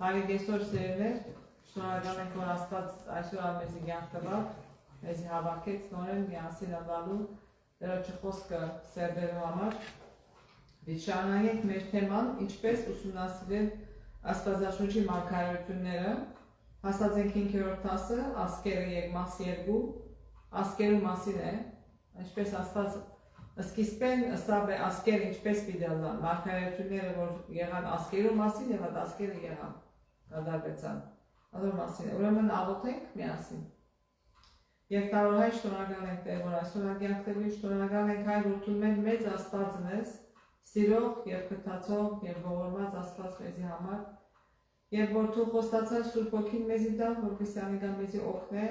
Հարի գեսոր սերներ, շնորհակալ ենք, որ Աստված այսօր մեզի կյանք տվավ, մեզի հավաքեց նորեն միասին անվալու Տերոջի խոսքը սերվելու համար։ Շարունակենք մեր թեման, ինչպես ուսումնասիրել Աստվածաշունչի մարգարեությունները, հասած ենք 5-րդ դասը, ասկերը եւ մաս 2, ասկերու մասին է, ինչպես Աստված սկիզբեն ըսավ է ասկերը ինչպես պիտի մարգարեությունները, որ եղան ասկերու մասին եւ այդ ասկերը եղան, կատարվեցան, ಅದರ մասին է, ուրեմն աղոթենք միասին։ Եվ տարօրհայր շնորհակալ ենք Տեր, որ այսօր անկյանքների շնորհակալ ենք Հայր, որ դու մեր մեծ Աստվածն ես, սիրող եւ քթացող եւ ողորմած Աստված մեզի համար, եւ որ դու խոստացած Սուրբ Հոգին մեզի տա, որպեսզի անիկա մեզի օգնե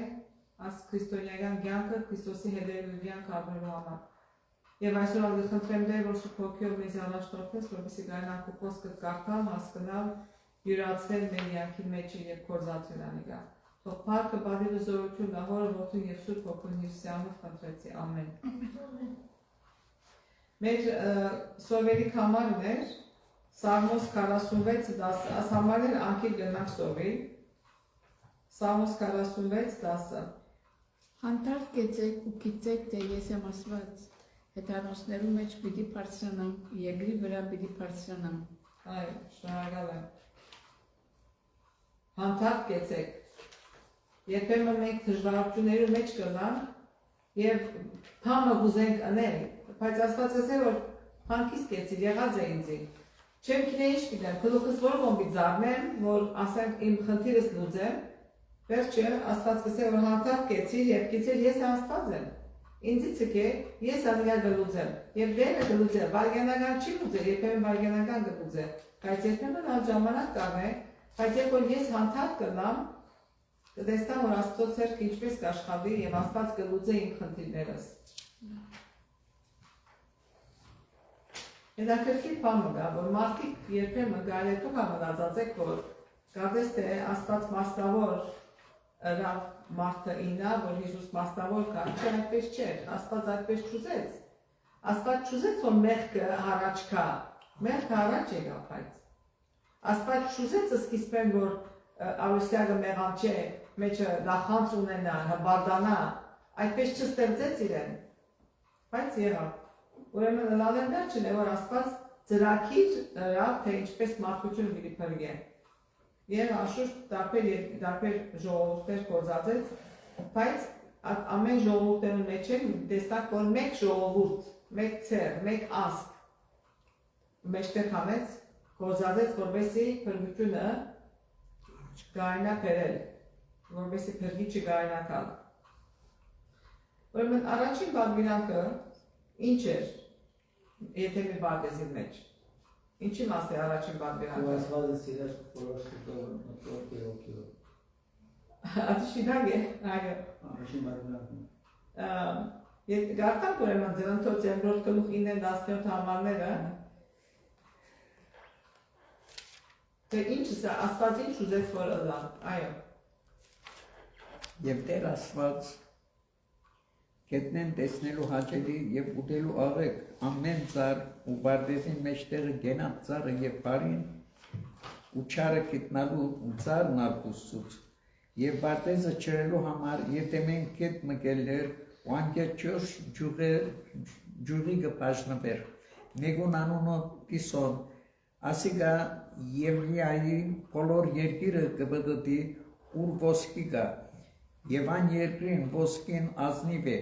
աս քրիստոնեական կյանքը Քրիստոսի հետևության կապելու համար։ Եվ այսօր ալի խնդրեմ Տեր, որ Սուրբ Հոգիով մեզի առաջնորդես, որպեսզի գայնանք ու խոսքը կարդամ, հասկանալ, յուրացնել մեր կյանքի մեջ եւ կորզացնել անիկա։ Թող փառքը, բարիքը, զորություն գա Հորը, Որդուն եւ Սուրբ Հոգուն Հիսուսյանով խնդրեցի։ Ամեն։ Մեր սովերի համարն էր Սաղմոս 46:10, աս համարներ անկիլ գնանք սովի, Սաղմոս 46:10։ Հանդարտ կեցեք ու գիտեք, թե ես եմ ասված, հետանոսներու մեջ պիտի բարձրանամ, երկրի վրա պիտի բարձրանամ։ Այո, շնորհակալ եմ։ Հանդարտ կեցեք։ Երբեմն մենք դժվարությունների մեջ կգանք եւ փամը գուզենք անել, բայց Աստված ասել որ հանքից կեցի եղած է ինձ։ Չեմ գիտեի ինչ պիտեմ, քլուքս որ ոնց պիտի զարնեմ, որ ասենք իմ խնդիրս լուծեմ, վերջը Աստված ասել որ հանդարտ կեցի եւ գիտել ես Աստված եմ։ Ինձից եկե ես անգամ գլուծեմ եւ դերը գլուծեմ, վարգանական չի լուծել, երբեմն վարգանական գլուծե, բայց երբեմն այդ ժամանակ կանը, բայց երբ որ ես հանդարտ կնամ կտեսնամ, որ Աստծո ցերկը ինչպես կաշխատի եւ Աստված կլուծե իմ խնդիրներս։ Հետաքրքիր բան կա, որ մարդիկ երբեմն գալետու համաձայնեք, որ կարծես թե Աստված մասնավոր ռավ մարդը ինա, որ Հիսուս մասնավոր կա, չէ, այդպես չէ, Աստված այդպես չուզեց։ Աստված չուզեց, որ մեղքը առաջ կա, մեղքը առաջ եկավ, բայց Աստված չուզեց սկիզբեն, որ Արուսյակը մեղան չէ, մեջը նախանց ունենա, հբարդանա, այդպես չստեղծեց իրեն, բայց եղավ։ Ուրեմն լավեն վերջն է, որ Աստված ծրագիր դրավ, թե ինչպես մարդկությունը պիտի փրկե։ Եվ անշուշտ տարբեր ժողովուրդներ կործածեց, բայց ամեն ժողովուրդների մեջ են տեսնակ, որ մեկ ժողովուրդ, մեկ ցեր, մեկ ազգ մեջտեղ հանեց, կործածեց, որպեսզի փրկությունը գայնա բերել, որպեսզի փրկիչը գայնա կալ։ Ուրեմն առաջին բաղբիրանքը ինչ էր, եթե մի բարձի մեջ, ինչի մաս է առաջին բաղբիրանքը։ Ասված է սիրաշ պորոշկի հոգիով։ Ատիշինագ է, այո։ Առաջին բաղբիրանքը։ Գարտակ ուրեմն ձրանթոց երկրորդ գլուխ 9-17 համարները, թե ինչս է, Աստված ինչ ուզեց որ ըլան, այո։ Եվ Տեր Աստված գետնեն տեսնելու հաճելի եւ ուտելու աղեք ամեն ծառ ու բարդեզի մեջտեղը գենատ ծառը եւ բարին ու չարը գտնալու ու ծառն արկուսուց եւ բարդեզը չրելու համար եթե մենք գետ մկելներ ու անկերջոш ջուրի գպաշնվեր մեգուն անունը Պիսոն ասիգա Եվլիայի բոլոր երկիրը կբդդի ուր ոսկի գա եւ այն երկրին ոսկին ազնիվ է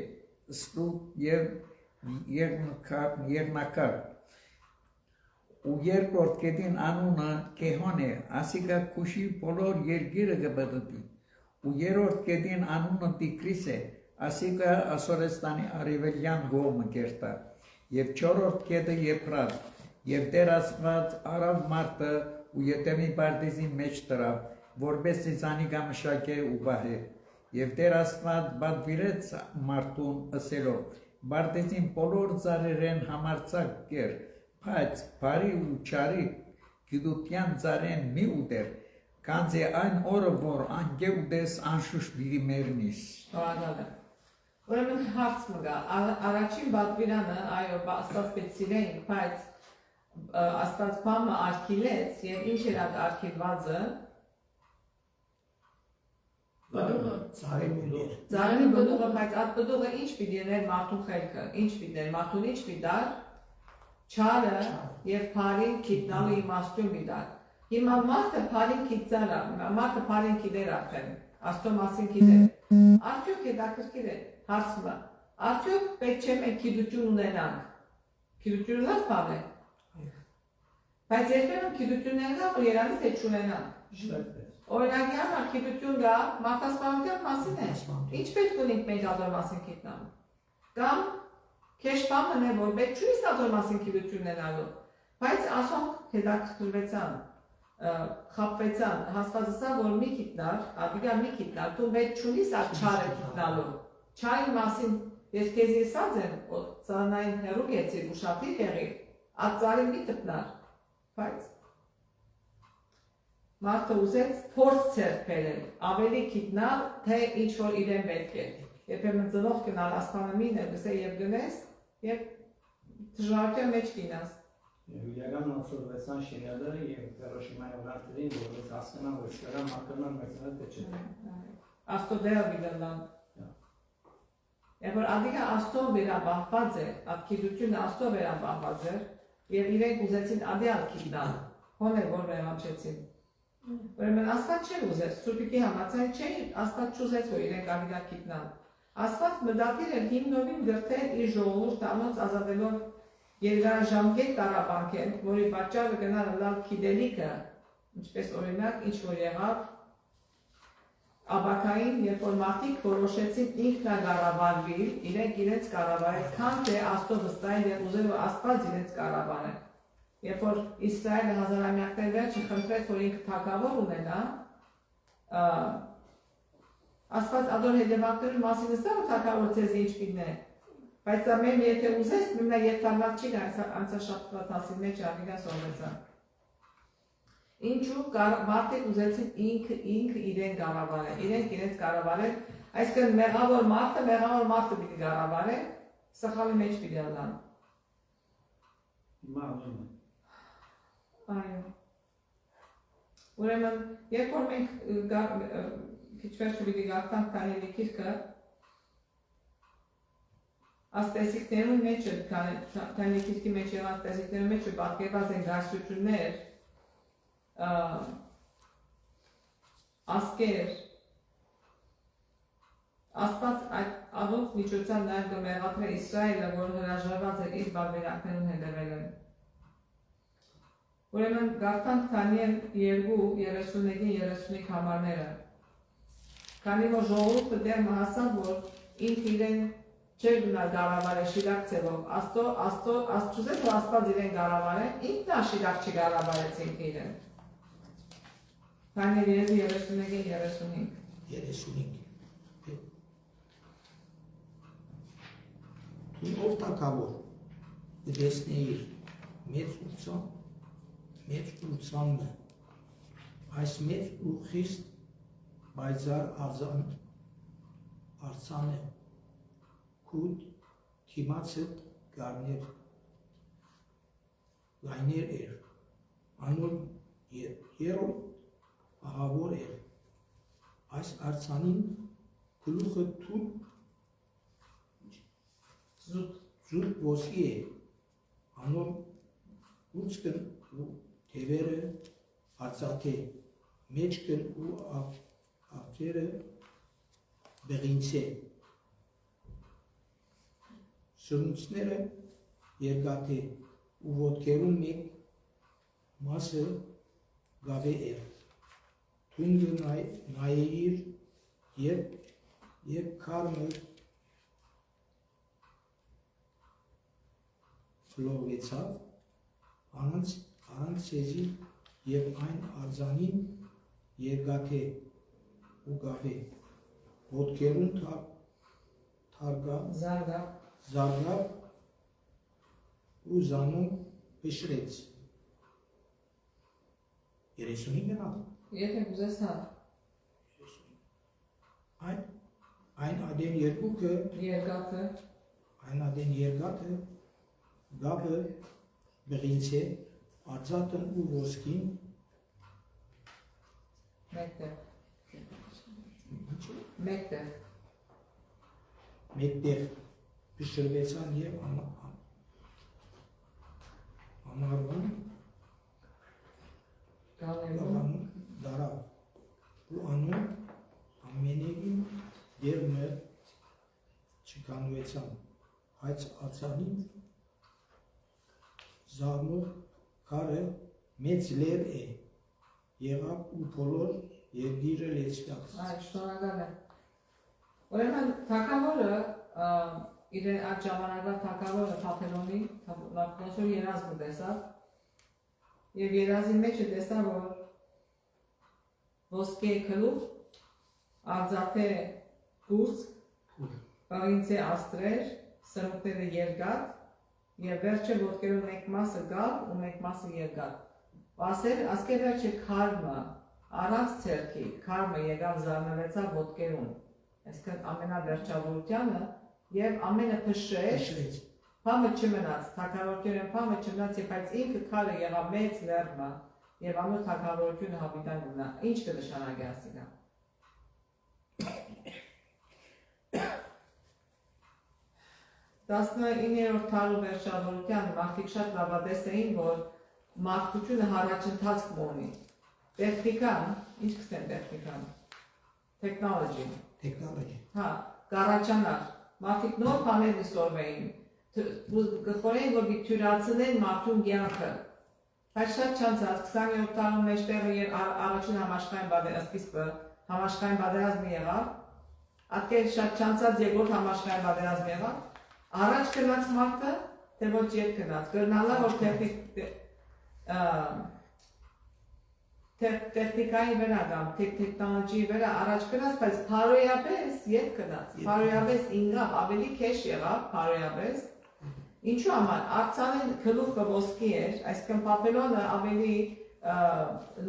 ստուկ եւ երկնակար ու երկրորդ կետին անունը Կեհոն է ասիկա քուշի բոլոր երկիրը կբդդի ու երրորդ կետին անունը Տիգրիս է ասիկա Ասորեստանի արևելյան գոմը կերտա եւ չորրորդ կետը Եփրատ եւ Տեր Աստված արավ մարդը ու ետեմի բարդեզի մեջ դրավ որպեսզի զանիկա մշակե ու բահե եւ Տեր Աստված բادվիրեց մարդուն ասելով բարդեզին բոլոր ծառերեն համարցակ կեր բայց բարի ու չարի գիտության ծառեն մի ուտեր կանցե այն օրը որ անգե ուտես անշուշտ բիգի մեռնիս Շնորհակալ եմ։ Ուրեմն հարց մգա, առաջին բادվիրանը, այո, Աստված պետք սիրեին, բայց Աստված բամը արկիլեց եւ ինչ էր այդ արկիլվածը Ծարի բուդեր։ Ձարի բդուղը, բայց այդ բդուղը ինչ պիտի ներ մարդու խելքը, ինչ պիտի ներ, մարդուն ինչ պիտի դար, չարը և փարին քիտնալու իմաստուն պիտի դար։ Հիմա մարդը փարին քիծար է, մարդը փարին քիդեր արդեն, աստո մասին քիդեր։ Արդյոք հետաքրքիր է հարցը, արդյոք պետք չէ մենք գիտություն ունենանք, գիտություն լավ բան է, բայց երբեմն գիտություն ունենանք ու Երանից հետ չունենանք։ Օրինակի համար գիտություն կա մարդասպանության մասին է, ինչ պետք ունենք մենք ադոր մասին գիտնալու, կամ քեզ բանը է, որ պետք չունի ադոր մասին գիտություն ունենալու, բայց ասոնք հետաքրքրվեցան, խապվեցան, հասկացան, որ մի գիտնար, ադիգա մի գիտնար, դու պետք չունի սա չարը գիտնալու, չարի մասին ես քեզ ասած եմ, ծանային հեռու գեցիր ու շատի եղիր, այդ ծարի մի տպնար, բայց մարդը ուզեց փորձ ցերկ բերել, ավելի գիտնալ, թե ինչ որ իրեն պետք է։ Երբեմն ծնող գնալ ասպանամին է, գսե եւ գնես, եւ դժվարության մեջ գինաս։ Իրական ուսումնասիրության շինարարը եւ Հիրոշիմայի վրացին, որ հասկանան, որ սրանք մակրման մեծանալ պետք չէ։ Աստո դերը բիդալան։ Եվ որ ադիգա աստո վերաբախված է, այդ գիտությունը աստո վերաբախված է, եւ իրենք ուզեցին ադիալ գիտնալ, հոներ որ վերանչեցին։ Ուրեմն Աստված չէր ուզեց, Սուրբիկի համաձայն չէ, Աստված չուզեց, որ իրենք ադիգա գիտնան։ Աստված մտադիր էր հիմնովին գրթել իր ժողովուրդ անոնց ազատելով երկարաժամկետ տառապանքեն, որի պատճառը գնալ լավ գիտելիքը, ինչպես օրինակ, ինչ որ եղավ Աբակային, երբ որ մարդիկ որոշեցին ինքնակառավարվել, իրենք իրենց կառավարել, քան թե Աստծո վստահել եւ ուզել որ Աստված իրենց կառավարել։ Երբ որ Իսրայելը հազարամյակներ վերջը խնդրեց, որ ինքը թագավոր ունենա, Աստված ադոր հետևանքների մասին ասա, որ թագավոր ձեզ ինչ պիտի, բայց դա մեն եթե ուզես, մենա երթանալ չի գա անցաշաբթվա տասի մեջ ադիգա սովեցան։ Ինչու մարդիկ ուզեցին ինքը իրեն կառավարել, իրենք իրենց կառավարել, այսինքն մեղավոր մարդը պիտի կառավարել, սխալի մեջ պիտի ալան։ Հիմա անում եմ։ Այո։ Ուրեմն, երբ որ մենք քիչ վերջը պիտի գարտանք Դանիելի գիրքը, աստեսիկներուն մեջ է, Դանիելի գիրքի մեջ եւ աստեսիկներուն մեջ պատկերված են դասություններ, ասկեր, Աստված այդ աղոց միջոցան նաև կմեղադրել Իսրայելը, որ հրաժարված էր իր բարբերակներուն հետևել են։ Ուրեմն գարտանք Դանիել 2:31-35 համարները։ Քանի որ ժողովուրդը դեռ մահասան, որ ինքը իրեն չէր գնալ կառավարել շիրակ ձևով, Աստծուց որ Աստված իրեն կառավարել, ինքն է շիրակ չկառավարեց ինքը իրեն։ Դանիել 2:31-35 35 Դու ով թագավոր դեսնեիր մեծ ուրցանն այս մեծ ու խիստ բայցար արցանը կուտ թիմացդ գարներ լայներ էր անոր երրորդ ահավոր էր այս արցանին գլուխը թուլ զուտ ոսկի է անոր ուծկն ու թևերը արծաթե մեջքն ու ափերը բեղինցե սրունցները երկաթե ու ոտքերում մեկ մասը գավե էր թունգը նայեիր երբ քարմը լողեցավ առանց ցեզի եւ այն արձանին երկաթե ու գավե ոտքերուն զարգավ ու զանում փշրեց 35 գնալ Եթե ուզես հա այն ադեն երկուքը երկաթը այն ադեն երկաթը գաբը բղինցե արձատն ու ոսկին մեկտեղ ինչ Մեկտեղ։ մեկտեղ փշրվեցան եւ ամառվան Գալերում։ դարավ ու անուն ամենեին եւ մեր չկանուեցան հայց ացանին զարմող քարը մեծ լեր է եղավ ու բոլոր երկիրը լեցվեց Այ շնորհակալ եմ։ Ուրեմն թագավորը իրեն այդ ժամանակվա թագավորը Փափելոնի Նաբուկոդոնոսոր երազը տեսավ եւ երազի մեջ տեսավ որ ոսկե քլուխ արծաթե գուրծ բաղինցե աստրեր սրուկները երկաթ եւ վերջը ոտքերով մեկ մասը գավ ու մեկ մասը երկաթ ասել ասկե վերջը քարմը առանց ցերքի քարմը եկավ զարմացավ ոտքերում այսինքն ամենավերջավորությանը եւ ամենը փշրեց Փամը չմնաց, թագավորությունը փամը չմնաց, բայց ինքը քարը եղավ մեծ լեռը եւ ամեն թագավորությունը հավիտան գնա։ Ինչ կնշանակի ասիկա։ 19-րդ դարու վերջավորության մարդիկ շատ լավատես էին, որ մարդկությունը հարաճընթաց կունի։ Տեխնիկան, ինչ կսեն տեխնիկան։ Technology։ Հա, կառաջանար։ Մարդիկ նոր բաներ դիսորվեին։ Գխորեն, որ բիթյուրացնեն մարդուն կյանքը։ Բայց շատ չանցած 20-րդ դարում մեջտեղը եւ առաջին համաշխարհային պատերազմը եղավ։ Ատկեր շատ չանցած երկրորդ համաշխարհային պատերազմը եղավ։ Առաջ գնաց մարդը, թե ոչ ետ գնաց։ Գրնալա որ տեխնիկայի վրա կամ տեխնոլոգիայի վրա առաջ գնաց, բայց բարոյապես ետ գնաց։ Բարոյապես ինգավ ավելի քեշ եղավ, բարոյապես։ Ինչու համար Արցանեն գլուխը ոսկի էր, այսինքն Փափելոնը ավելի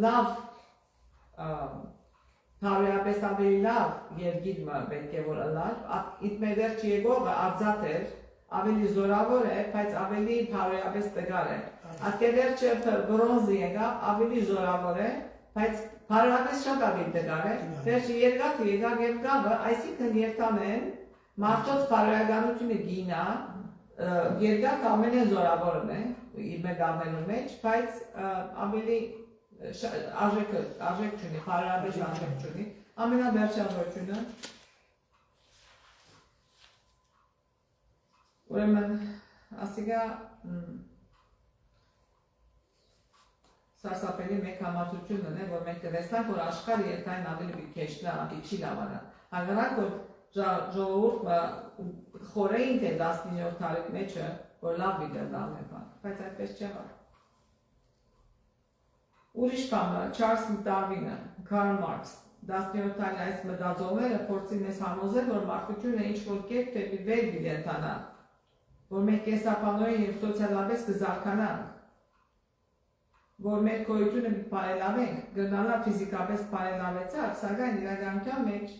լավ բարոյապես ավելի լավ երկիրը պետք է որ լար, իդ վերջ եկողը արծաթ էր, ավելի զորավոր է, բայց ավելի բարոյապես տգար է։ Ատկերերջը բրոնզի եկավ, ավելի զորավոր է, բայց բարոյապես շատ ավելի տգար է։ Վերջը երկաթը եկավ երկավը, այսինքն երթանեն մարդոց բարոյականությունը գինա, երկաթը ամենազորավորն է, իր մեկ ամենու մեջ, բայց ավելի արժեք չունի, բարոյապես արժեք չունի, ամենավերջավորությունը ուրեմն ասիկա սարսափելի մեկ համացությունն է, որ մենք կտեսնանք, որ աշխարհը երկայն ավելի քեշն է, ավելի չի լավանա։ Հակառակ որ ժողովուրդը խորեին թե 19-րդ դարի մեջը, որ լավ դիտել է, բայց այդպես չեղավ։ Ուրիշ բանը Չարլզ Դարվինը, Կարլ Մարքս, 19-րդ դարի այս մտածողները փորձին մեզ համոզել, որ մարդկությունը ինչ-որ կերպ դեպի վեր կընթանա, որ մենք կենսաբանորեն եւ սոցիալապես կզարգանանք, որ մեր գոյությունը բարելավենք, գնալա ֆիզիկապես բարելավեցավ, սակայն իրականության մեջ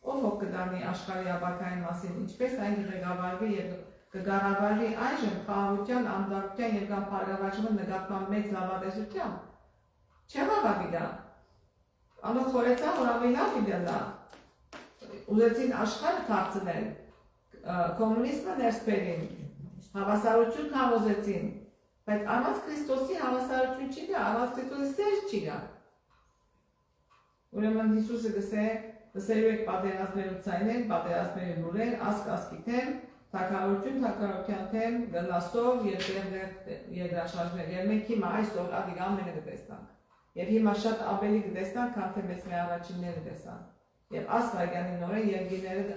ով կդանի աշխարհի ապակային մասին, ինչպես այն կղեկավարվի եւ կգառավարվի այժմ խաղաղության, անդառության եւ կամ բարելավման նկատմամբ մեծ լավատեսությամբ։ Չեղավ դա։ Անոնք խորեցան, որ ավելի լավ դիտելա։ Ուզեցին աշխարհը դարձնել, կոմունիզմը ներսբերին, հավասարություն կամոզեցին, բայց առանց Քրիստոսի հավասարություն չի գա, առանց Քրիստոսի սեր չի գա։ Ուրեմն Հիսուսը գսերու եք պատերազմելու ցայներ, պատերազմելու լուրեր, ասկ-ասկի թեմ, թագավորություն, թագավորության թեմ, գլաստով եւ երկրաշարժներ։ Եվ մենք հիմա այսօր ադիգ ամենը կտեսնանք։ Եվ հիմա շատ ավելի կտեսնանք, քան թե մեզ մեր առաջինները տեսան։ Եվ ասվայգանի նորեն երկիրները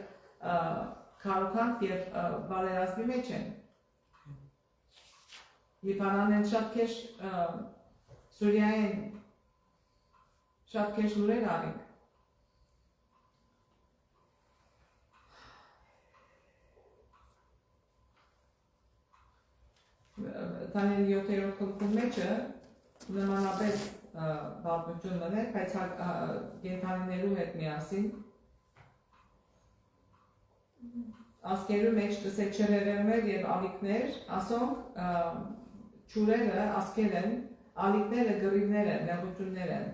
քարոքանք եւ բարերազմի մեջ են։ Լիբանանեն շատ քեշ Սուրիայեն շատ քեշ լուրեր արինք։ Տանել 7-րդ գլխում մեջը նմանապես պատմություն մներ, բայց կենդանիներու հետ միասին ասկերու մեջ կսե չրերներ եւ ալիքներ, ասոնք չուրերը ասկել են, ալիքները գրիվներ են, նեղություններ են,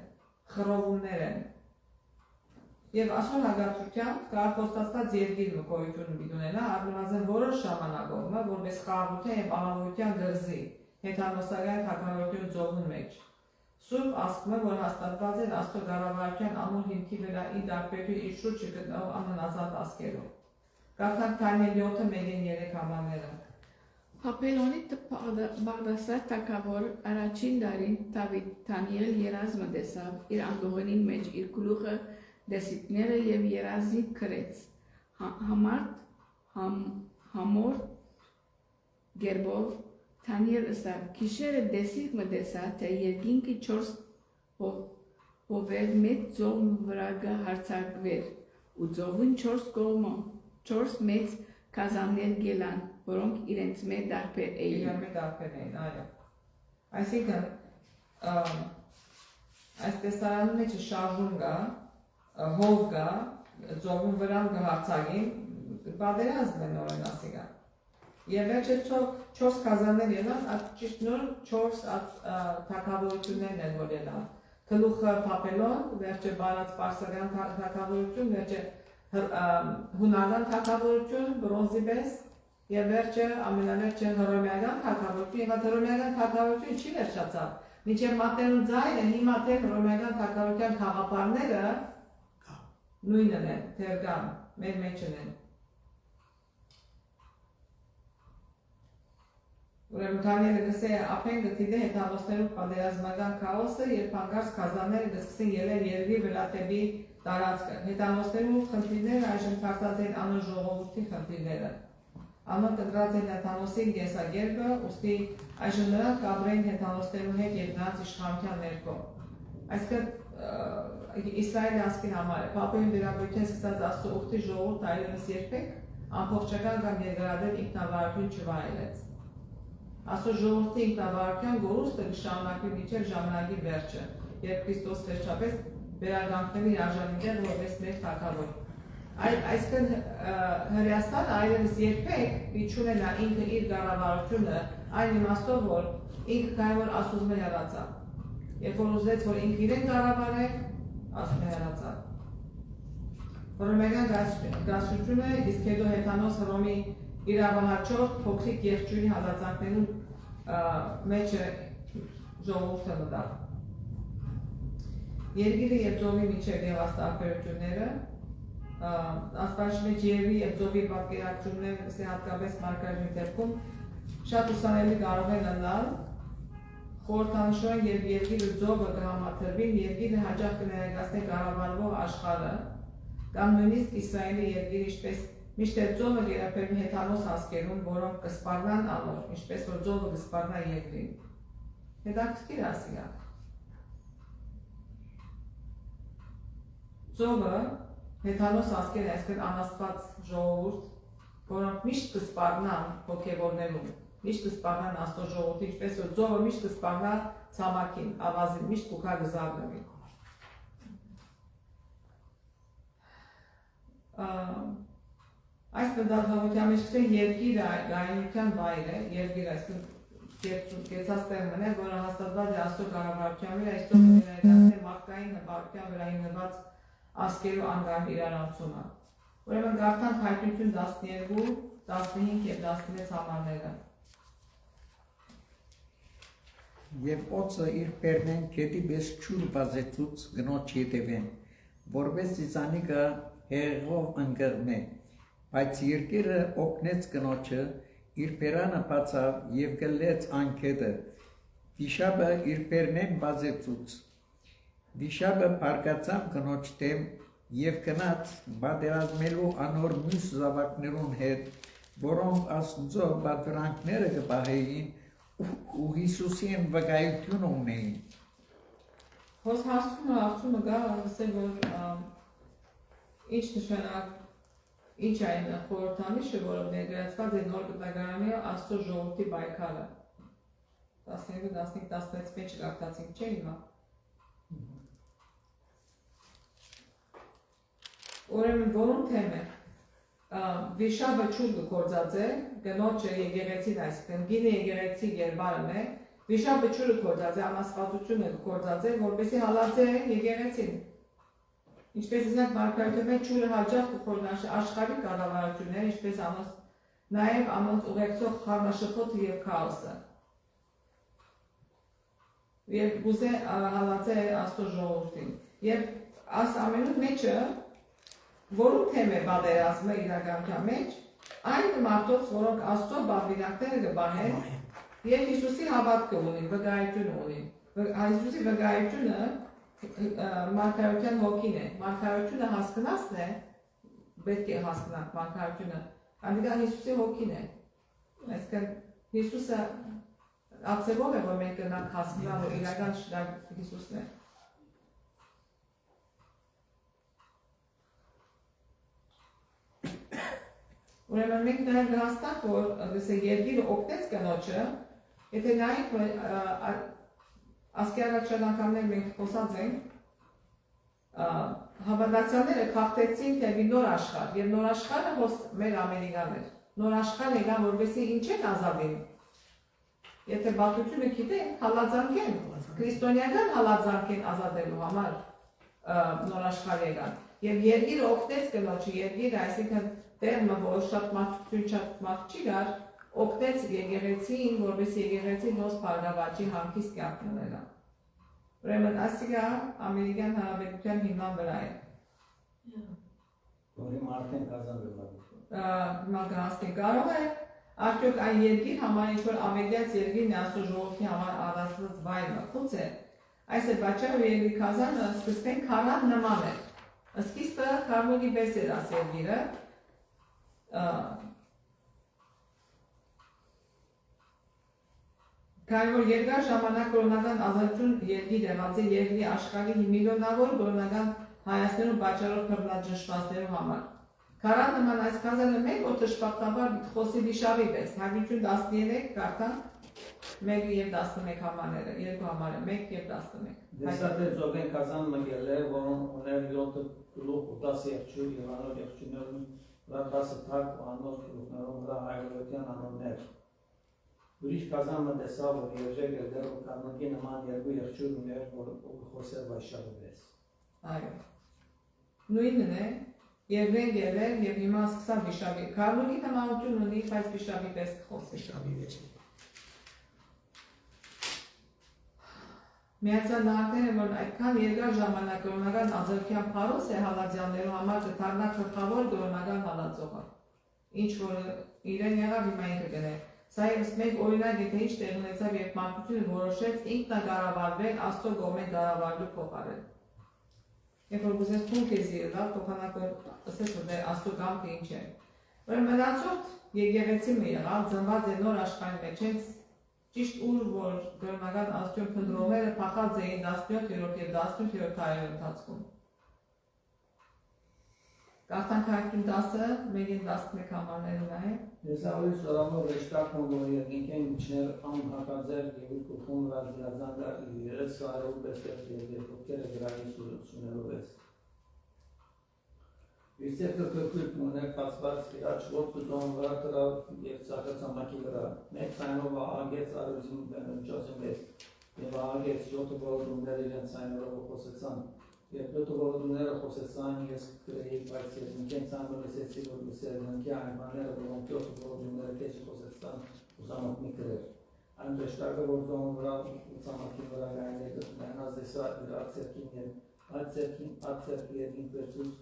խռովումներ են։ Եվ այսօր հագացությամբ կարգոստացված երկիրը գոյություն ունենա առնվազն որոշ ժամանակով, որպես խաղաղության եւ ահավորության դրսի հեթանոսական թագավորություն ծովուն մեջ։ Սուրբ ասկումը, որ հաստատված էր Աստծո կառավարության ամուր հիմքի վրա ի դարբերություն իր շուրջը գտնող ամենազատ ասկերով։ Գաղթանք Դանիել 7:1-3 համարները։ Հապելոնի Բաղդասար թագավոր առաջին դարին Դավիթ Դանիել երազը տեսավ իր անդողնին մեջ իր գլուխը դեսիկները եւ երազի գրեց համոր գերբով Դանիել ասավ քիշերը դեսիկ մտեսա թե երկինքի 4 հովեր մեծ ծով վրա հարցակվեր ու ծովին 4 կողմը 4 մեծ կազաններ գելան, որոնք իրենց մեջ դարբեր էին։ Իրար մեջ դարբեր էին, այո։ Այսինքն, այս տեսարանի մեջ շարժում կա, հով կա, ծովուն վրան կհարցագին, պատերազմ են օրեն ասիկա։ Եվ վերջը 4 կազաններ ելան, ճիշտ նոր 4 թագավորություններն են որ ելան։ Գլուխը Փապելոն, վերջը Բարած Պարսկական թագավորություն, վերջը հունական թագավորություն, բրոնզի պես, եւ վերջը ամենավերջը հռոմեական թագավորություն, եւ հռոմեական թագավորությունը չի վերջացավ։ Մինչեւ մատերն ձայնը հիմա թե հռոմեական թագավորության խաղապարները նույնն են, թերգամ, մեր մեջն են։ Ուրեմն Դանիելը գսե ապեն գտիդե հետավոսներու պատերազմական քաոսը, երբ հանկարծ քազանները գսկսեն ելել երկրի վրա դեպի տարածքը։ Հետավոսներու խնդիրները այժմ դարձած են անոր ժողովրդի խնդիրները։ Անոնք ընտրած են Հեթանոսի կեսագերբը, ուստի այժմ նրանք կապրեն Հեթանոսներու հետ եւ նրանց իշխանության ներքո։ Այսինքն Իսրայելի ազգի համար է, Պապային վերաբերյալ սկսած Աստծո ուխտի ժողովուրդը այլևս երբեք ամբողջական կամ ներգրավել ինքնավարություն չվայելեց։ Աստծո ժողովրդի ինքնավարության գորուստը կշարունակվի մինչև ժամանակի վերջը, երբ Քրիստոս վերջապես վերագանքների արժանիքներ որպես մեր թագավոր։ Այսինքն Հրեաստանը այլևս երբեք չունենա ինքը իր կառավարությունը այն իմաստով, որ ինքը կայավոր Աստծուց հեռացավ։ Երբ որ ուզեց, որ ինքը իրեն կառավարե, Աստծո հեռացավ։ Հռոմեական դաշնությունը իսկ հետո Հեթանոս Հռոմի իրավահաջորդ փոքրիկ եղջյուրի հալածանքներուն մեջ ժողովուրդը մտավ։ Երկիրը եւ ծովի միջև եղած տարբերությունները, աստվածի մեջ երկրի եւ ծովի պատկերացումները հատկապես մարգարեի դեպքում շատ ուսանելի կարող են լինել, խորհրդանշում եւ երկիրը ծովը կհամատրվին, երկիրը հաջող կներկայացնի կառավարվող աշխարհը, կամ նույնիսկ Իսրայելի երկիրը ինչպես միշտ ծովը գերապերվի հեթանոս ասկերուն, որոնք կսպառնան անոր, ինչպես որ ծովը կսպառնա երկրին։ Հետաքրքիր ասիա։ Ծովը հեթանոս ասկեր, այսինքն անաստված ժողովուրդ, որոնք միշտ կսպառնան հոգևորներուն, միշտ կսպառնան Աստծո ժողովրդին, ինչպես որ ծովը միշտ կսպառնա ցամաքին, ավազին, միշտ կուքա գզարնվի։ Այս մտածողության մեջ երկիրը գայունության վայր է, երկիրը այսինքն կեցած տերմին է, որը հաստատված է Աստծո կառավարության վրա, այսօր ներկայացնել մարդկային հպարտության վրա հիմնված ասկերու անգամ իրարանցումը։ Ուրեմն գաղթանք Հայտնություն 12, 15 եւ 16 համարները։ Եվ օծը իր պերնեն կետի պես չուր բազեցուց գնոջ հետևեն, որպես ծանիկը հեղով ընկրմե, բայց երկիրը օգնեց գնոջը, իր պերանը բացավ և գլեց անքետը, վիշապը իր պերնեն բազեցուց, վիշապը պարկացավ գնոջ դեմ և գնաց պատերազմելու անոր մյուս զավակներուն հետ, որոնք Աստծո պատվիրանքները կպահեին ու Հիսուսին վկայություն ունեին։ Հոս հարցումը գա, ասել, որ ինչ նշանակ, ինչ այն խորհրդանիշը, որով ներկայացված է նոր գտագարանի Աստծո ժողովրդի պայքարը։ 12-15-16 մեջ գաղթացինք, չէ՞ հիմա։ Ուրեմն որում թեմ է, վիշապը չուր կգործած է, գնոջը եկեղեցին, այսինքն գինը եկեղեցի գերբարն է, վիշապը չուրը կգործած է, անաստվածությունը կգործած է, որպեսզի հալած է եկեղեցին։ Ինչպես ասենք մարգարեթը մեջ ջուրը հաջող կփորնաշ աշխարհի կառավարությունները, ինչպես անոնց նաև անոնց ուղեկցող խառնաշփոթը եւ քաոսը։ Եվ գուզե հալածե Աստծո ժողովրդին։ Եվ աս ամենու մեջը որու թեմը բادرազմը իրականության մեջ այն մարդոց, որոնք Աստծո բավինակները կբանեն եւ Հիսուսի հավատքը ունին, վկայություն ունին։ Հիսուսի վկայությունը մարգարեության հոգին է։ Մարգարեությունը հասկանացն է, պետք է հասկանանք մարգարեությունը, անդիկա Հիսուսի հոգին է։ Այսինքն Հիսուսը ակցեբով է, որ մենք կնանք հասկանալ, որ իրական շնորհ Հիսուսն է։ Ուրեմն մենք նաև գնացանք, որ երկիրը օգնեց կնոջը, եթե նայենք ասկի առաջան անգամներ մենք խոսած ենք, հավատացյալները քաղտեցին թեպի նոր աշխարհ, եւ նոր աշխարհը մեր Ամերիկան էր։ Նոր աշխարհը եկան, որովհետեւ ինչ են ազատին։ Եթե բացությունը գիտեն, հալածանքեն, քրիստոնեական հալածանքեն ազատելու համար նոր աշխարհ եկան։ Եվ երկիրը օգնեց կնոջը, երկիրը, այսինքն տերմը, որ շատ մարդ չի գար, օգնեց եկեղեցին, որպես եկեղեցին հոս բարգավաճի հանգիստ կյանք ունենա։ Ուրեմն ասիկա ամերիկյան հանրապետության հիման վրա է։ Որի մարդեն կազանվել Մագրաստին կարող է, արդյոք այն երկիր համար ինչ-որ ամերիկայց երկիրն է Աստծո ժողովրդի համար առանձնած վայրը, խուց է։ Այս է պատճառը երկրի կազանը սկզբեն քարան նման է։ Սկիզբը քարմունի պես էր աս երկիրը, Քանի որ երկար ժամանակ կորոնական ազատություն երկիր եղած է երկրի աշխարհի միլիոնավոր կորոնական հայացքներում պատճառով բռնաճնշվածներու համար։ Քարան նման այս կազանը մեկ որ դժբախտաբար խոսի վիշապի պես, Հակոբոս 13 կարդան 1 եւ 11 համարները, երկու համարը 1 եւ 11։ Դեսատեր զոգեն կազան մգել է, որոնք ուներ 7 գլուխ ու 10 եղջյուր եւ անոր եղջյուրներուն վրա 10 թակ ու անոր գլուխներուն վրա հայրության անոններ։ Ուրիշ կազանը տեսավ, որ երժեք էր դեռ կանոնի նման երկու եղջյուր ուներ, որ խոսեր վայշավի պես։ Այո։ Նույնն է, Երբեն գերել եւ հիմա սկսա վիշապի։ Քարլուկի նմանություն ունի, բայց վիշապի պես կխոսի։ Վիշապի պես։ Միացյալ Նահանգները, որ այդքան երկար ժամանակ կրոնական ազատության փարոս է հալածյալներու համար դառնա գլխավոր կրոնական հալածողը։ Ինչ որ իրեն եղավ հիմա ինքը գներ։ Սա ևս մեկ օրինակ է, թե ինչ տեղ ունեցավ, երբ մարդկությունը որոշեց ինքնակառավարվել Աստծո կողմէ կառավարելու փոխարեն։ Երբ որ գուզես փունք ես ելավ, փոխանակոր ասես որ դեր Աստծո կամքը ինչ է։ Որ մնացորդ եկեղեցի մի եղավ, ծնված է նոր աշխարհի մեջ, հենց ճիշտ ուր որ կրոնական ազատություն փնտրողները փախած էին 17-րդ եւ 18-րդ դարերի ընթացքում։ Կարդանք 10-ը, 1-11 համարներն է։ Ես ավելի շնորհավոր եշտակում որ երկինքեն իջներ անհակաձեր եւ կողմ ռազմազանգա իրենց կարողու պես եւ երկրորդ գրանի սուրություններով է։ Վիստը կոկուտ մոներ կասված իրաչ ոտոն վրա դրավ եւ ցակացամակի վրա։ Մեկ ցանով ագեց արուզին բնջոսմես եւ ագեց յոթ բոլորները իրենց ցանով խոսեցան։ Եվ դուք որոնները խոսեցան ես գրեի բայց ինքեն ցանոց էսի որ սերնքի այնմաները որոնք դուք որոնները քեզ խոսեցան ուսամատնի գրեր այն դեշտակը որ զոն վրա ուսամատնի վրա գայները նայնազ դեսա դրացերքին ացերքի եդին վերսուս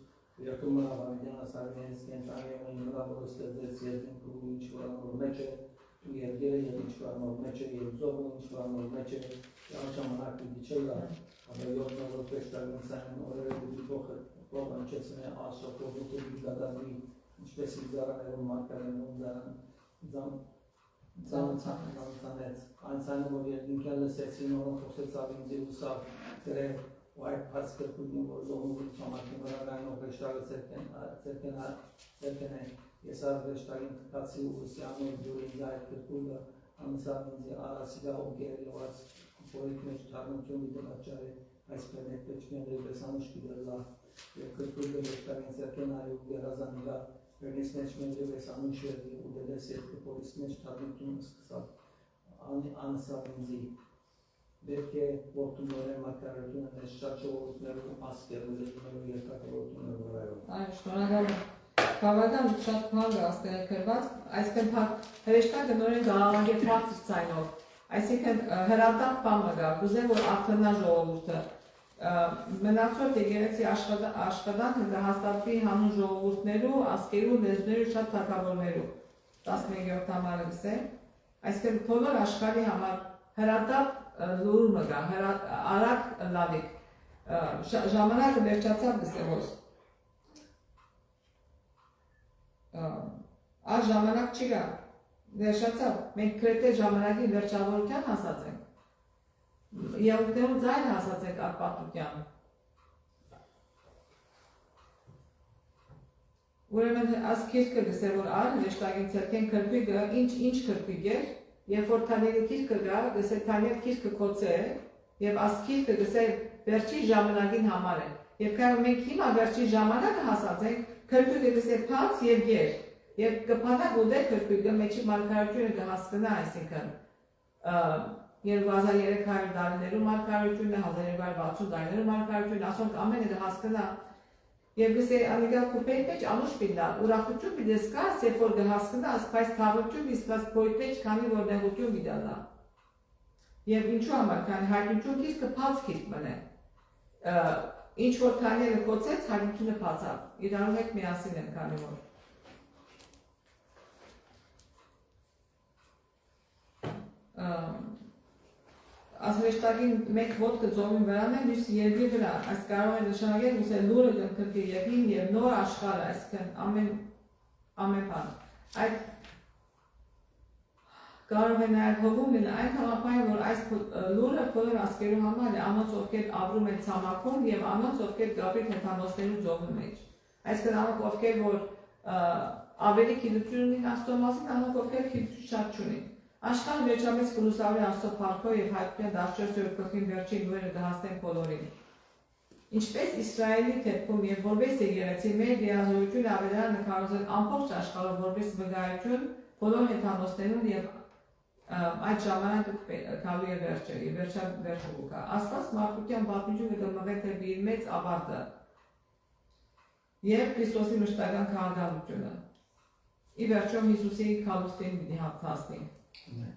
երկու մնավանդյան ասարվենս կենտանի այն վրա որ ստեղծեց երկին ու ինչ որ մեջ է ու երկերը եւ ինչ որ մեջ է եւ զոհը ինչ որ մեջ է ժամանակ դիչելա Абсолютно որպես այն օրերը դիպոխը փոխանցեցնե ասոկոդուտի դադարի ինչպես իզարաներում մարկարենում ծանոթանեց անցանը որ երկինքան լսեցին որոնք խոսեցավ ինձ ուսավ դրե white passport-ում որ զոհում ցամաքի վրա գանող վեշտալը ցերկենա ես արվեշտալին կացի ուսյանը դուրին այդ կրկուլը անցավ ինձ արասիգա ու գերիված Որից մեջ թարմություն դիպաճարը այս պլանետ պեչքները բեսանուշ կիդելա և կրկուրը վեշտարին սերկենարի ու գերազանիլա վերնից մեջ մենջը բեսանուշ երդի ու դելես երկու պոլիս մեջ թարմություն սկսավ անսավ ինձի պետք է ողջունորեն մակարդակում այս շատ ժողովուրդներում ասկերում դեպքերում երկաթողությունները վրայով։ Այո, շնորհակալ եմ։ Բավական շատ բան է ասկերակրված, այսինքն հրեշտակը նորեն գաղափարի բարձր ցայնով, այսինքն հրատապ բանը գա, կուզեմ որ ախտանա ժողովուրդը մնացած եկեղեցի աշխատանքը կհաստատվի հանուն ժողովուրդներու, ասկերու, լեզուներու շատ թագավորներու 11-րդ համարը գսե, այսինքն բոլոր աշխարհի համար հրատապ լուրը գա, արագ լավիկ, ժամանակը վերջացավ գսեվոս, այս ժամանակ չի գա, վերջացավ, մենք կրեթե ժամանակի վերջավորության հասած ենք, Եղուկներում ձայն հասած ենք արպատության։ Ուրեմն այս քիրքը գսե որ ար հեշտագին ցերքեն քրպիկը ինչ քրպիկ է, երբ որ թաների քիրքը գա, գսե թաներ քիրքը կոծե եւ այս քիրքը գսե վերջի ժամանակին համար է։ Եվ կարող մենք հիմա վերջի ժամանակը հասած ենք, քրպիկը գսե փած եւ եր։ Եվ կփանա գուդե քրպիկը մեջի մարգարեությունը կհասկանա, այսինքն 2300 տարիներու մարգարեությունը, 1260 տարիներու մարգարեությունը, ասոնք ամենը կհասկանա եւ գսե անիկա կուպեի մեջ անուշ պիտա, ուրախություն պիտի սկաս, երբ որ կհասկանաս, բայց թավություն իսկաս փոյ մեջ քանի որ նեղություն պիտի դա։ Եվ ինչու համար, քանի հայտնություն քիզ կփած քիզ մնե։ Ինչ որ քաները կոծեց, հայտնությունը փածավ։ Իրարու հետ միասին են քանի որ։ Ասրեշտակին մեկ ոտքը ծովին վրան է, մյուս երկի վրա, այս կարող է նշանակել, ուսե լուրը կնքրկի երկին և նոր աշխարը, այսքան ամեն բան։ Այդ կարող է նաև հողում լինել այն համապայն, որ այս լուրը բոլոր ասկերու համար է, անոնց ովքեր ապրում են ցամաքում և անոնց ովքեր Գաբրիել հեթանոսներու ծովի մեջ։ Այսինքն անոնք ովքեր որ ավելի գիտություն ունին Աստծո մասին, անոնք ովքեր գիտություն շատ չունին։ Աշխարհը վերջապես կլուսավորի Աստծո փառքով եւ հայտնի դաշտերով գլխին վերջին լուրը կհասնեն բոլորին։ Ինչպես Իսրայելի դեպքում եւ որպես եկեղեցի մեր դիազորությունը ավելան նկարազել ամբողջ աշխարհով որպես վկայություն բոլոր հեթանոսներուն եւ այդ ժամանակը կալու է վերջը եւ վերջը կա։ Աստված մարդկության պատմությունը կմղե դեպի իր մեծ ավարտը եւ Քրիստոսի մշտական քաղաքականությունը։ Ի վերջո Հիսուսի քալուստին պիտի հասնի։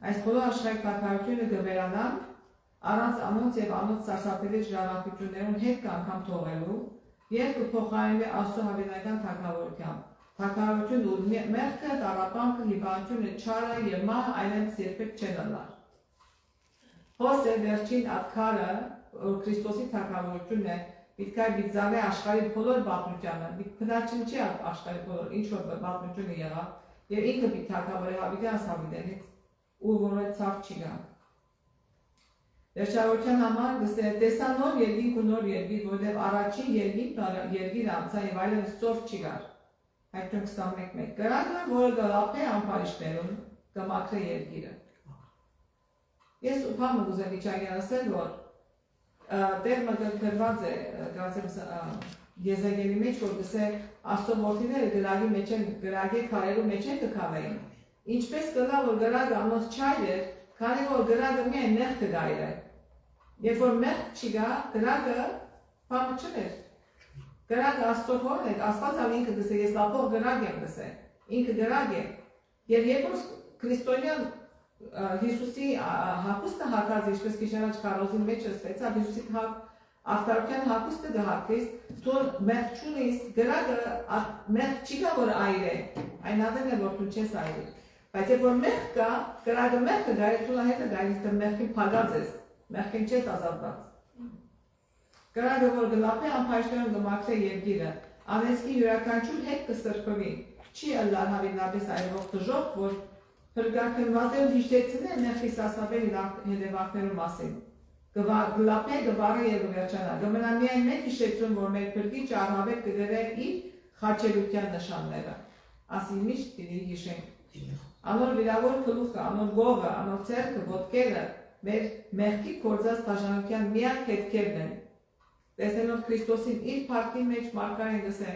Այս բոլոր աշխարհի կարգավորությունը կվերանան առանց անոնց եւ անոնց սարսափելի ժառանգություններուն հետ անգամ թողելու եւ կփոխարինվի Աստծո հավերական թագավորությամբ։ Թագավորությունը ու մեղքը, տարապանքը, հիվանդությունը, չարը եւ մահը այլևս երբեք չեն ըլլար։ Հոս է վերջին ատքարը, որ Քրիստոսի թագավորությունն է, պետք է բիզավե աշխարհի բոլոր պատմությանը, բնաչին չի աշխարհի բոլոր ինչ որ պատմությունը եղավ եւ ինքը պիտի թագավորի հավիտյանս հավիտենից ու որը ցավ չի գա։ Վերջավորության համար գսե տեսա նոր երկինք ու նոր երկիր, որտեղ առաջին երկիր անցա եւ այլևս ծով չի գար։ Հայտնություն 21:1 կրակը, որը գլապե ամփարիշներուն կմաքրե երկիրը։ Ես ուրբան ուզեմ իջագել ասել, որ տերմը գրված է, եզակելի մեջ, որ գսե Աստծո որդիները գրագի մեջ են, գրագի քարերու մեջ են կքավեին։ Ինչպես կլա, որ գրագը անոնց չայր էր, քանի որ գրագը միայն մեղքը գայր է։ Երբ որ մեղք չի գա, գրագը բանը չներ։ Գրագը Աստծո հորն է, Աստված ալ ինքը գսե, ես ապող գրագ եմ գսե, ինքը գրագ է։ Եվ երբ որ քրիստոնյան Հիսուսի հագուստը հակած, ինչպես քիչանաչ քարոզի մեջ ստեցավ, Հիսուսի Արտարության հագուստը գահակվիս, թոր մեղք չունիս, գրագը մեղք չի գա, որ այր է, այն ադեն է, որ թու չես այրի։ Բայց երբ որ մեղք կա, գրագը մեղքը գայր, թունա հետը գայր, թե մեղքին փագած ես, մեղքին չես ազատված։ Գրագը, որ գլապե ամփայշներում գմաքրե երկիրը, անեսկի յուրաքանչյուր հետ կսրբվի, չի ըլլար հավինապես այրվող դժոխ, որ հրգարքնվածերում հիշտեցին է մեղքի սասնապերի հետևանքներու մասին։ Գլապե գվարը և վերջանա, գմնա միայն մեկ հիշեցում, որ մեր փրկիչ առհավետ կգրե իր խաչելության նշանները, ասի միշտ պիտի հիշենք։ Անոր վիրավոր գլուխը, անոր գողը, անոր ձեռքը, ոտքերը մեր մեղքի գործած դաշնության միակ հետքերն են։ Տեսնելով Քրիստոսին իր փառքի մեջ մարգարեն գսե,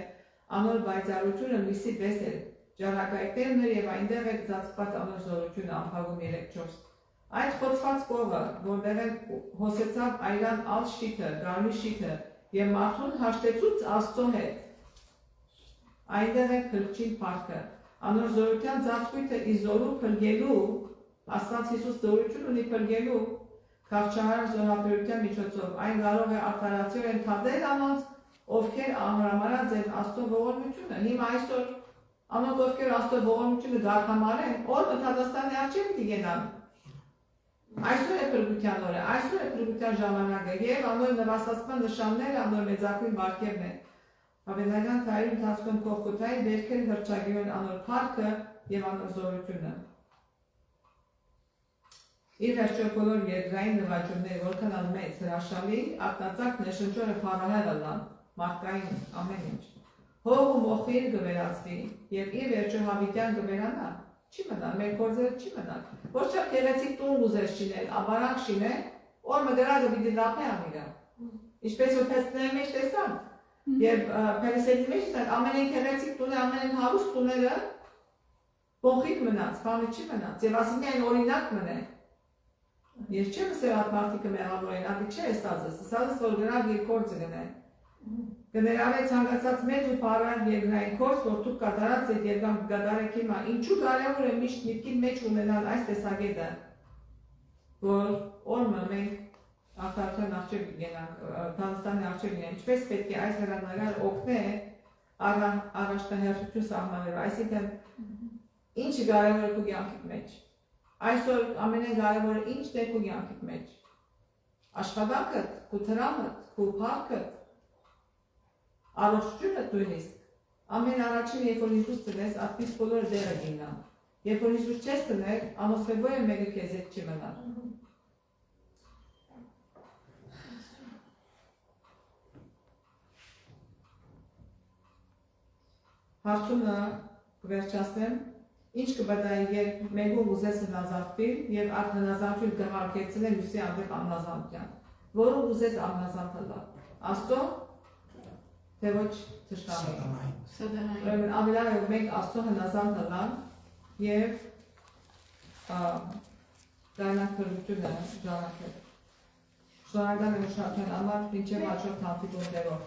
անոր բայցարությունը լույսի պես էր, ջարակայքներն էր և այնտեղ էր ծածկված անոր զորությունը ամփագում 3-4 Այդ խոցված կողը, որտեղ են հոսեցավ այրան ալ շիթը, գարմի շիթը եւ մարդուն հաշտեցուց Աստծո հետ։ Այնտեղ է փրկչին փառքը։ Անոր զորության ծածկույթը իզորու փրկելու, Աստված Հիսուս զորություն ունի փրկելու քաղաքահար զորապետության միջոցով, այն կարող է արդարացիորեն ընդհատել անոնց, ովքեր ամրամարած են Աստծո ողորմությունը։ Հիմա այսօր անոնք ովքեր Աստծո ողորմությունը գարհամարեն, օր Մթադաստանի արչև դիգենան։ Այսօր է փրկության օրը, այսօր է փրկության ժամանակը եւ անոր նվաստացման նշանները անոր մեծակույն բարգևն են։ Ավետարան քայլի ընթացքում կողքոթային վերքեր հրճագիրոն անոր փառքը եւ անոր զորությունը։ Իր վերջո բոլոր երկրային նվաճումները որքան մեծ հրաշալի, ակնածակ նշնչորը փառահեղ լան, մարդկային ամեն ինչ։ Հող ու մոխիր կվերածվի եւ իր վերջո հավիտյան կվերանա։ Չի մնա, մեր գործերը չի մնա։ Ոչ թե գեղեցիկ տուն ուզես շինել, աբարանք շինել, օր մգրագը պիտի դապե ամիրա։ Ինչպես որ փեստների մեջ տեսան, եւ փերեսերի մեջ տեսան, ամենայն գեղեցիկ տունը, ամենայն հարուստ տուները փոխիտ մնաց, բանը չի մնաց, եւ ասում են օրինակ մնա։ Ես չեմ ասել այդ մարդիկը մեղավոր են, ապի չէ ասածս, որ գրավ իր գործը գնա։ Կներավե ցանկացած մեծ ու բառան երկրային կորս, որ դուք կատարած եք երկամ կկատարեք հիմա, ինչու կարևոր է միշտ միտքի մեջ ունենալ այս տեսակետը, որ օրը մենք արտարության արժեք գնանք, Հայաստանի արժեք գնանք, ինչպես պետք է այս հրամանները օգնե առաջնահերթություն սահմանելու, այսինքն ինչը կարևոր է քո կյանքի մեջ, այսօր ամենակարևորը ինչն է քո կյանքի մեջ, աշխատանքդ, քո տրամդ, քո փառքդ, առողջությունը նույնիսկ, ամեն առաջին երբ որ Հիսուս տնես, այդպես բոլորը դերը գինան, երբ որ Հիսուս չես տներ, ամոսվեբոյը մեկը քեզ հետ չի մնար։ Հարցումը կվերջացնեմ, ինչ կբադայի երբ մեկում ուզես հնազանդվի և այդ հնազանդություն կհարկեցնել ուսի անդեպ ամնազանդության, որում ուզես ամնազանդ հլա, Աստծո, թե ոչ թշնամի։ Սատանային։ Ամենալավ է մենք Աստծո հնազանդ հլան և դայնակ փրկությունը ժամանակել։ Շնորհակալ եմ ուշադրության համար, մինչև հաջորդ հանդիպումներով։